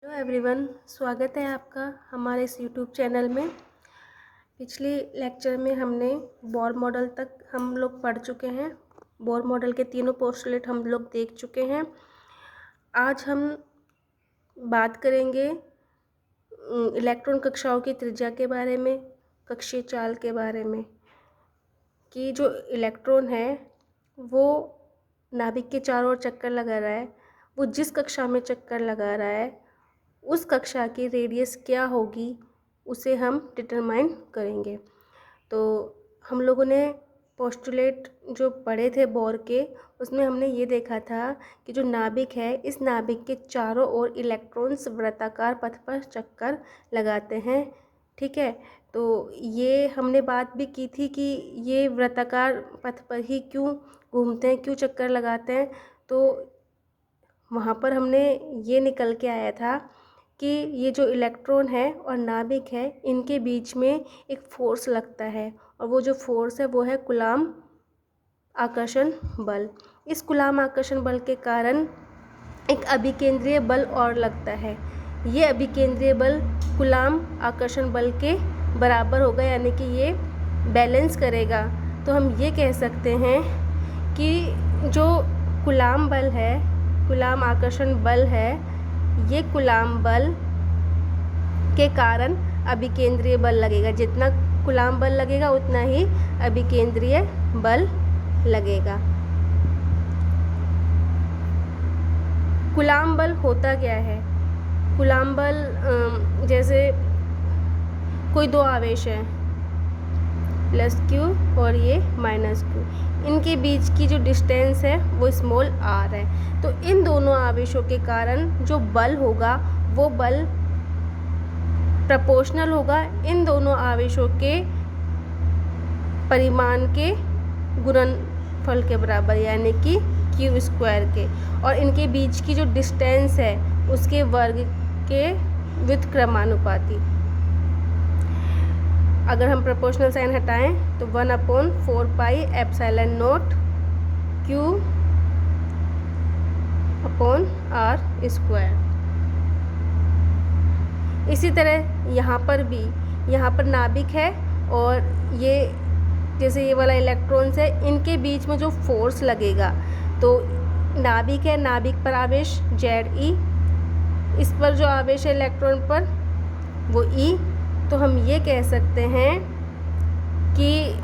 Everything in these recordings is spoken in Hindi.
हेलो एवरीवन, स्वागत है आपका हमारे इस यूट्यूब चैनल में। पिछले लेक्चर में हमने बोर मॉडल तक हम लोग पढ़ चुके हैं। बोर मॉडल के तीनों पोस्टुलेट हम लोग देख चुके हैं। आज हम बात करेंगे इलेक्ट्रॉन कक्षाओं की त्रिज्या के बारे में, कक्षीय चाल के बारे में, कि जो इलेक्ट्रॉन है वो नाभिक के चारों ओर चक्कर लगा रहा है, वो जिस कक्षा में चक्कर लगा रहा है उस कक्षा की रेडियस क्या होगी उसे हम डिटरमाइन करेंगे। तो हम लोगों ने पोस्टुलेट जो पढ़े थे बोर के, उसमें हमने ये देखा था कि जो नाभिक है, इस नाभिक के चारों ओर इलेक्ट्रॉन्स वृत्ताकार पथ पर चक्कर लगाते हैं। ठीक है, तो ये हमने बात भी की थी कि ये वृत्ताकार पथ पर ही क्यों घूमते हैं, क्यों चक्कर लगाते हैं। तो वहाँ पर हमने ये निकल के आया था कि ये जो इलेक्ट्रॉन है और नाभिक है, इनके बीच में एक फोर्स लगता है, और वो जो फोर्स है वो है कूलाम्ब आकर्षण बल। इस कूलाम्ब आकर्षण बल के कारण एक अभिकेंद्रीय बल और लगता है। ये अभिकेंद्रीय बल कूलाम्ब आकर्षण बल के बराबर होगा, यानी कि ये बैलेंस करेगा। तो हम ये कह सकते हैं कि जो कूलाम्ब बल है, कूलाम्ब आकर्षण बल है, ये कूलाम्ब बल के कारण अभिकेंद्रीय बल लगेगा। जितना कूलाम्ब बल लगेगा उतना ही अभिकेंद्रीय बल लगेगा। कूलाम्ब बल होता क्या है? कूलाम्ब बल जैसे कोई दो आवेश है, +q और ये -q, इनके बीच की जो डिस्टेंस है वो स्मॉल r है। तो इन दोनों आवेशों के कारण जो बल होगा वो बल प्रोपोर्शनल होगा इन दोनों आवेशों के परिमाण के गुणनफल के बराबर, यानी कि q² के, और इनके बीच की जो डिस्टेंस है उसके वर्ग के व्युत्क्रमानुपाती। अगर हम प्रोपोर्शनल साइन हटाएं तो 1/4πε0 q/r²। इसी तरह यहाँ पर भी, यहाँ पर नाभिक है और ये जैसे ये वाला इलेक्ट्रॉन्स है, इनके बीच में जो फोर्स लगेगा, तो नाभिक है, नाभिक पर आवेश Ze, इस पर जो आवेश है इलेक्ट्रॉन पर वो E। तो हम ये कह सकते हैं कि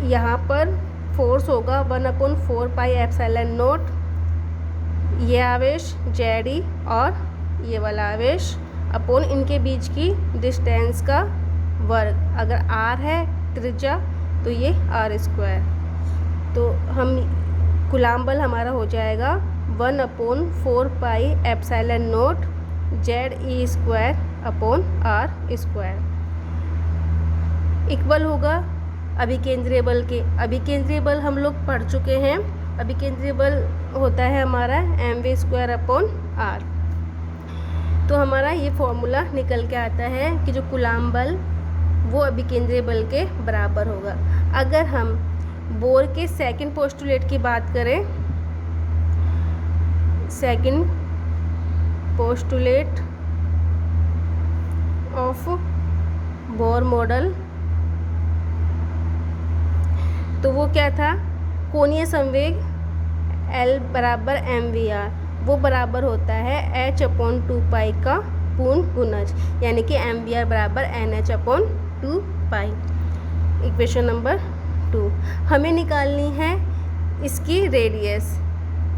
यहाँ पर फोर्स होगा 1/4πε0, ये आवेश Ze और ये वाला आवेश अपॉन इनके बीच की डिस्टेंस का वर्ग। अगर r है त्रिज्या तो ये r²। तो हम कूलाम्ब बल हमारा हो जाएगा 1/4πε0 Ze²/r², इक्वल होगा अभिकेंद्रीय बल के। अभिकेंद्रीय बल हम लोग पढ़ चुके हैं। अभिकेंद्रीय बल होता है हमारा mv²/r। तो हमारा ये फॉर्मूला निकल के आता है कि जो कूलाम्ब बल वो अभिकेंद्रीय बल के बराबर होगा। अगर हम बोर के सेकंड पोस्टुलेट की बात करें, second postulate of Bohr model, तो वो क्या था? कोणीय संवेग L बराबर mvr, वो बराबर होता है h/2π का पूर्ण गुणज, यानी कि mvr बराबर nh/2π। इक्वेशन नंबर 2 हमें निकालनी है इसकी रेडियस।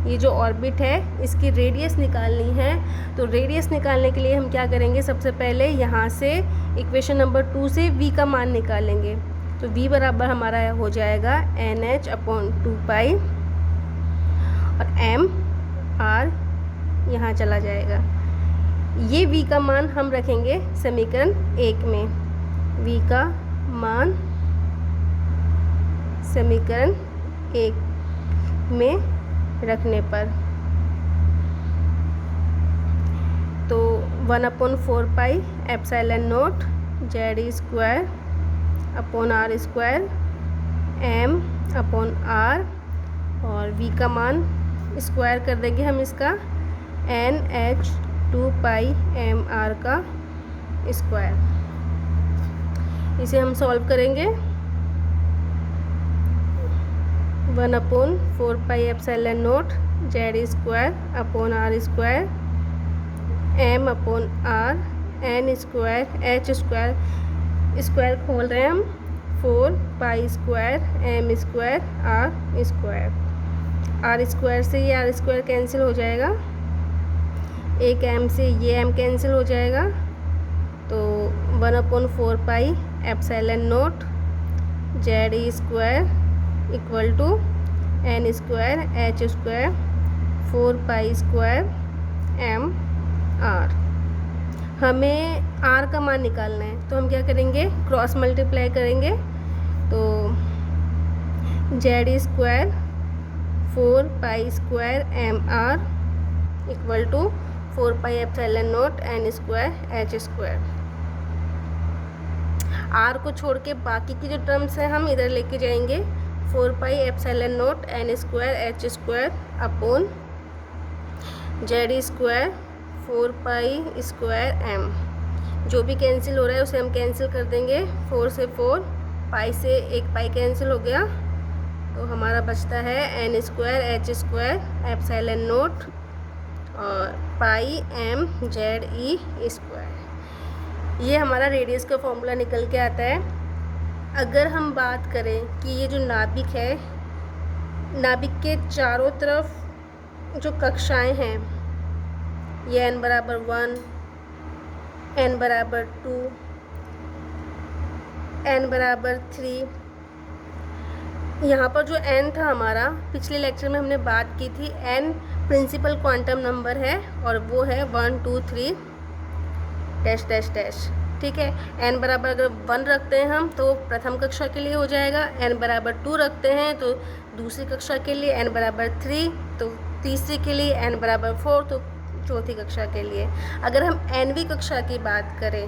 ये जो ऑर्बिट है इसकी रेडियस निकालनी है। तो रेडियस निकालने के लिए हम क्या करेंगे? सबसे पहले यहाँ से इक्वेशन नंबर 2 से v का मान निकालेंगे। तो v बराबर हमारा हो जाएगा nh/2π, और m r यहाँ चला जाएगा। ये v का मान हम रखेंगे समीकरण 1 में। v का मान समीकरण 1 में रखने पर तो 1/4πε0 Ze²/r² m/r, और v का मान स्क्वायर कर देंगे हम इसका nh 2 पाई एम आर का स्क्वायर। इसे हम सॉल्व करेंगे। 1/4 pi epsilon naught Z square upon R square M upon R N square H square, square खोल रहे हैं हम, 4 pi square M square R square. R square से ये आर स्क्वायर कैंसिल हो जाएगा, एक एम से ये एम कैंसिल हो जाएगा, तो 1/4 pi epsilon naught Z square equal to N square H square 4 pi square M R. हमें आर का मान निकालना है, तो हम क्या करेंगे, क्रॉस मल्टीप्लाई करेंगे। तो Z square 4 pi square M R equal to 4 pi epsilon naught N square H square. R को छोड़ के बाकी की जो टर्म्स हैं हम इधर लेके जाएंगे। 4 pi epsilon naught N square H square upon Z square 4 pi square M, जो भी कैंसिल हो रहा है उसे हम कैंसिल कर देंगे। 4 से 4, पाई से एक पाई कैंसिल हो गया, तो हमारा बचता है N square H square epsilon naught और पाई एम जेड ई स्क्वायर। ये हमारा रेडियस का फॉर्मूला निकल के आता है। अगर हम बात करें कि ये जो नाभिक है, नाभिक के चारों तरफ जो कक्षाएं हैं, ये n बराबर 1, n बराबर 2, n बराबर 3। यहाँ पर जो n था हमारा, पिछले लेक्चर में हमने बात की थी, n प्रिंसिपल क्वांटम नंबर है और वो है 1 2 3 डैश डैश डैश। ठीक है, n बराबर अगर 1 रखते हैं हम तो प्रथम कक्षा के लिए हो जाएगा, n बराबर 2 रखते हैं तो दूसरी कक्षा के लिए, n बराबर 3 तो तीसरी के लिए, n बराबर 4 तो चौथी कक्षा के लिए। अगर हम nवीं कक्षा की बात करें,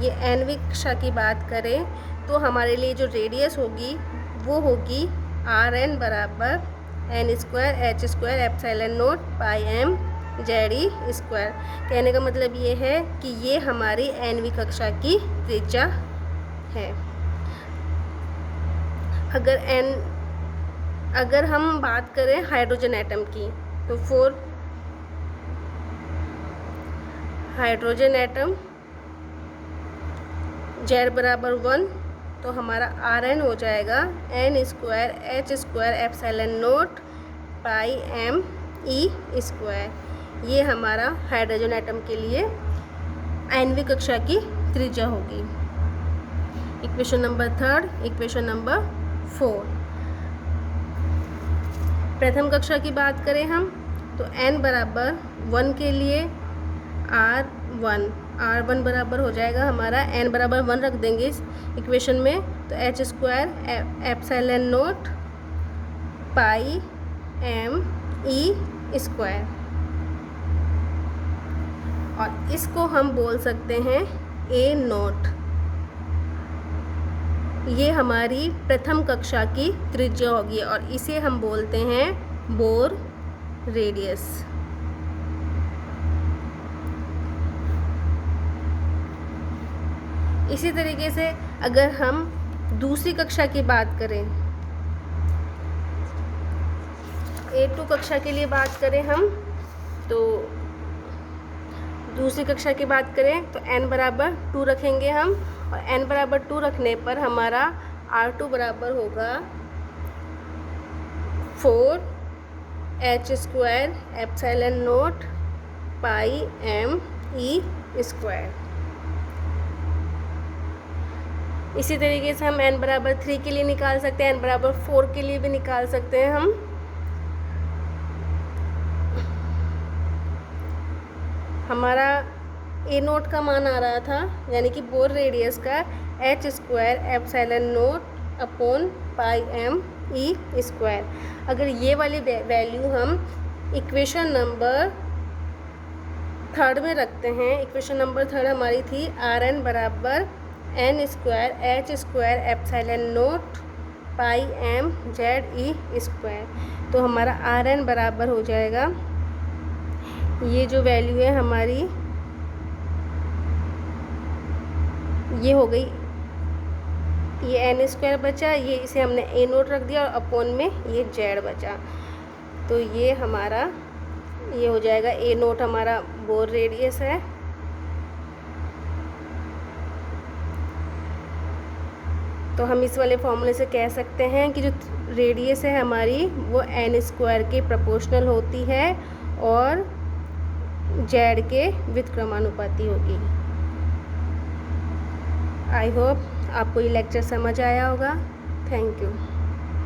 ये nवीं कक्षा की बात करें, तो हमारे लिए जो रेडियस होगी वो होगी Rn बराबर N square H square epsilon naught pi M Z ई स्क्वायर। कहने का मतलब ये है कि ये हमारी nवीं कक्षा की त्रिज्या है। अगर हम बात करें हाइड्रोजन एटम की, तो 4 हाइड्रोजन एटम जेड बराबर 1, तो हमारा Rn हो जाएगा N square H square epsilon naught pi M E square. ये हमारा हाइड्रोजन एटम के लिए nवीं कक्षा की त्रिज्या होगी। Equation number 3, equation number 4। प्रथम कक्षा की बात करें हम, तो n बराबर 1 के लिए R1 बराबर हो जाएगा हमारा, n बराबर 1 रख देंगे इस इक्वेशन में, तो H square epsilon naught pi M E square, और इसको हम बोल सकते हैं ए नॉट। ये हमारी प्रथम कक्षा की त्रिज्या होगी और इसे हम बोलते हैं बोर रेडियस। इसी तरीके से अगर हम दूसरी कक्षा की बात करें, A2 कक्षा के लिए बात करें हम, तो दूसरी कक्षा की बात करें तो n बराबर 2 रखेंगे हम, और n बराबर 2 रखने पर हमारा R2 बराबर होगा 4 H square epsilon naught pi M E square. इसी तरीके से हम n बराबर 3 के लिए निकाल सकते हैं, n बराबर 4 के लिए भी निकाल सकते हैं हम। हमारा ए नोट का मान आ रहा था, यानी कि बोर रेडियस का H square epsilon naught upon pi M E square. अगर ये वाली वैल्यू हम इक्वेशन नंबर 3 में रखते हैं, इक्वेशन नंबर 3 हमारी थी Rn बराबर N square H square epsilon naught pi M Z ई स्क्वायर, तो हमारा Rn बराबर हो जाएगा ये जो वैल्यू है हमारी, ये हो गई, ये एन स्क्वायर बचा, ये इसे हमने ए नोट रख दिया और अपॉन में ये जेड बचा। तो ये हमारा ये हो जाएगा, ए नोट हमारा बोर रेडियस है, तो हम इस वाले फॉर्मूले से कह सकते हैं कि जो रेडियस है हमारी वो एन स्क्वायर के प्रोपोर्शनल होती है और जेड के व्युत्क्रमानुपाती होगी। आई होप आपको ये लेक्चर समझ आया होगा। Thank you.